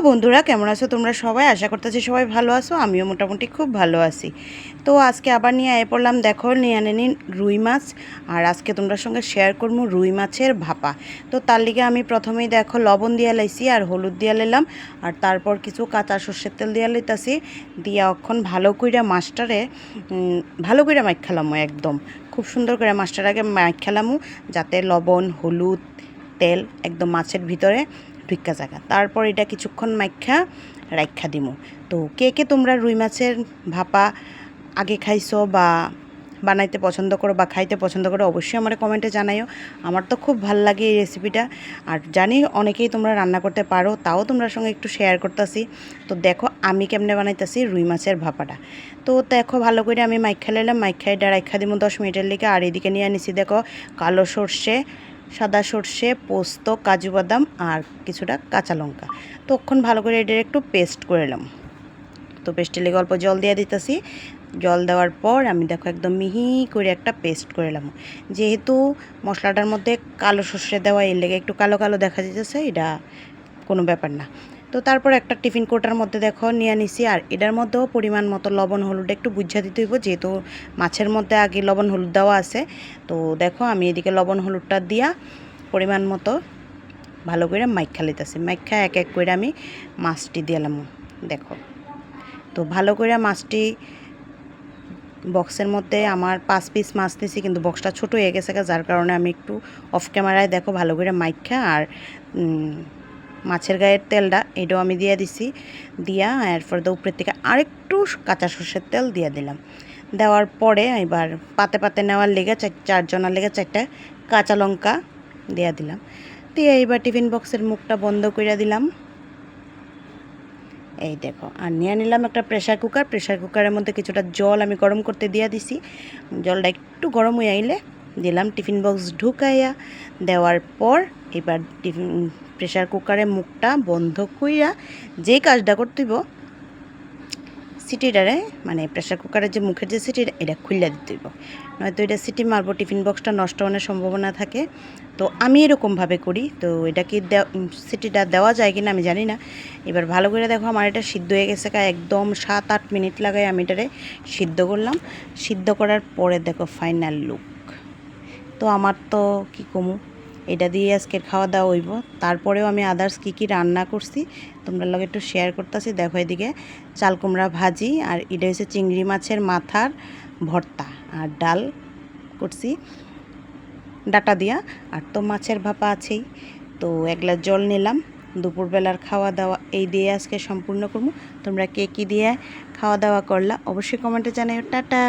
বন্ধুরা, কেমন আছো তোমরা সবাই? আশা করতেছি সবাই ভালো আছো। আমিও মোটামুটি খুব ভালো আছি। তো আজকে আবার নিয়ে আয় পড়লাম, দেখো নিয়ে আনেনি রুই মাছ। আর আজকে তোমরা সঙ্গে শেয়ার করবো রুই মাছের ভাপা। তো তার লিগে আমি প্রথমেই দেখো লবণ দিয়া লাইছি আর হলুদ দিয়া লাইলাম, আর তারপর কিছু কাঁচা সর্ষের তেল দিয়া লইতাছি। দিয়া অক্ষণ ভালো কইরা মাছটারে ভালো কইরা মাইখালামো, একদম খুব সুন্দর করে মাছটার আগে মাইখালামো, যাতে লবণ হলুদ তেল একদম মাছের ভিতরে ঢুকা জায়গা। তারপর এটা কিছুক্ষণ মাইখা রাইখা দিমু। তো কে কে তোমরা রুই মাছের ভাপা আগে খাইছো বা বানাইতে পছন্দ করো বা খাইতে পছন্দ করো, অবশ্যই আমার কমেন্টে জানাইও। আমার তো খুব ভাল লাগে এই রেসিপিটা, আর জানি অনেকেই তোমরা রান্না করতে পারো, তাও তোমরা সঙ্গে একটু শেয়ার করতেছি। তো দেখো আমি কেমনে বানাইতেছি রুই মাছের ভাপাটা। তো দেখো ভালো করে আমি মাইখা লাইলাম, মাইখা এটা রাইখা দিমু 10 মিনিটের লিগে। আর এদিকে নিয়ে আনিছি দেখো কালো সর্ষে, সাদা সর্ষে, পোস্ত, কাজু বাদাম আর কিছুটা কাঁচা লঙ্কা। তখন ভালো করে এটা একটু পেস্ট করে এলাম। তো পেস্টের লেগে অল্প জল দিয়ে দিতেছি। জল দেওয়ার পর আমি দেখো একদম মিহি করে একটা পেস্ট করে এলাম। যেহেতু মশলাটার মধ্যে কালো সর্ষে দেওয়া, এর লেগে একটু কালো কালো দেখা যাচ্ছে, এটা কোনো ব্যাপার না। তো তারপর একটা টিফিন কোটার মধ্যে দেখো নিয়ে নিছি, আর এটার মধ্যেও পরিমাণ মতো লবণ হলুদ একটু বুঝা দিতে হইব, যেহেতু মাছের মধ্যে আগে লবণ হলুদ দেওয়া আছে। তো দেখো আমি এদিকে লবণ হলুদটা দিয়া পরিমাণ মতো ভালো করে মাইখা লইতেছি। মাইখা এক এক করে আমি মাছটি দিলাম দেখো। তো ভালো করে মাছটি বক্সের মধ্যে আমার 5 পিস মাছ নিয়েছি, কিন্তু বক্সটা ছোটো হয়ে গেছে, যার কারণে আমি একটু অফ ক্যামেরায় দেখো ভালো করে মাইখা আর মাছের গায়ের তেলটা এটাও আমি দিয়ে দিছি। দিয়া এরপর উপরের থেকে আরেকটু কাঁচা সর্ষের তেল দিয়ে দিলাম। দেওয়ার পরে এবার পাতে পাতে নেওয়ার লেগে চারজনের লেগে 4টা কাঁচা লঙ্কা দিয়ে দিলাম। দিয়ে এইবার টিফিন বক্সের মুখটা বন্ধ করে দিলাম। এই দেখো, আর নিয়ে নিলাম একটা প্রেশার কুকার। প্রেশার কুকারের মধ্যে কিছুটা জল আমি গরম করতে দিয়ে দিছি। জলটা একটু গরম হয়ে আইলে দিলাম টিফিন বক্স ঢুকাইয়া। দেওয়ার পর এবার প্রেশার কুকারের মুখটা বন্ধ কইরা যেই কাজটা করতেইব, সিটিটারে মানে প্রেশার কুকারের যে মুখের যে সিটি, এটা খুললে দিতে হইব, নয়তো এটা সিটি মারবো, টিফিন বক্সটা নষ্ট হওয়ার সম্ভাবনা থাকে। তো আমি এরকমভাবে করি। তো এটা কি সিটিটা দেওয়া যায় কিনা আমি জানি না। এবার ভালো করে দেখো আমার এটা সিদ্ধ হয়ে গেছে, একদম 7-8 মিনিট লাগাই আমি এটারে সিদ্ধ করলাম। সিদ্ধ করার পরে দেখো ফাইনাল লুক। তো আমার তো কি কমু, এটা দিয়ে আজকের খাওয়া দাওয়া হইব। তারপরেও আমি আদার্স কী রান্না করছি তোমরা লগে একটু শেয়ার করতেছি। দেখো এদিকে চাল কুমড়া ভাজি, আর এটা হচ্ছে চিংড়ি মাছের মাথার ভর্তা, আর ডাল করছি ডাটা দিয়া, আর তো মাছের ভাপা আছেই। তো এক গ্লাস জল নিলাম। দুপুরবেলার খাওয়া দাওয়া এই দিয়ে আজকে সম্পূর্ণ করবো। তোমরা কে কী দিয়ে খাওয়া দাওয়া করলা অবশ্যই কমেন্টে জানাও। টাটা।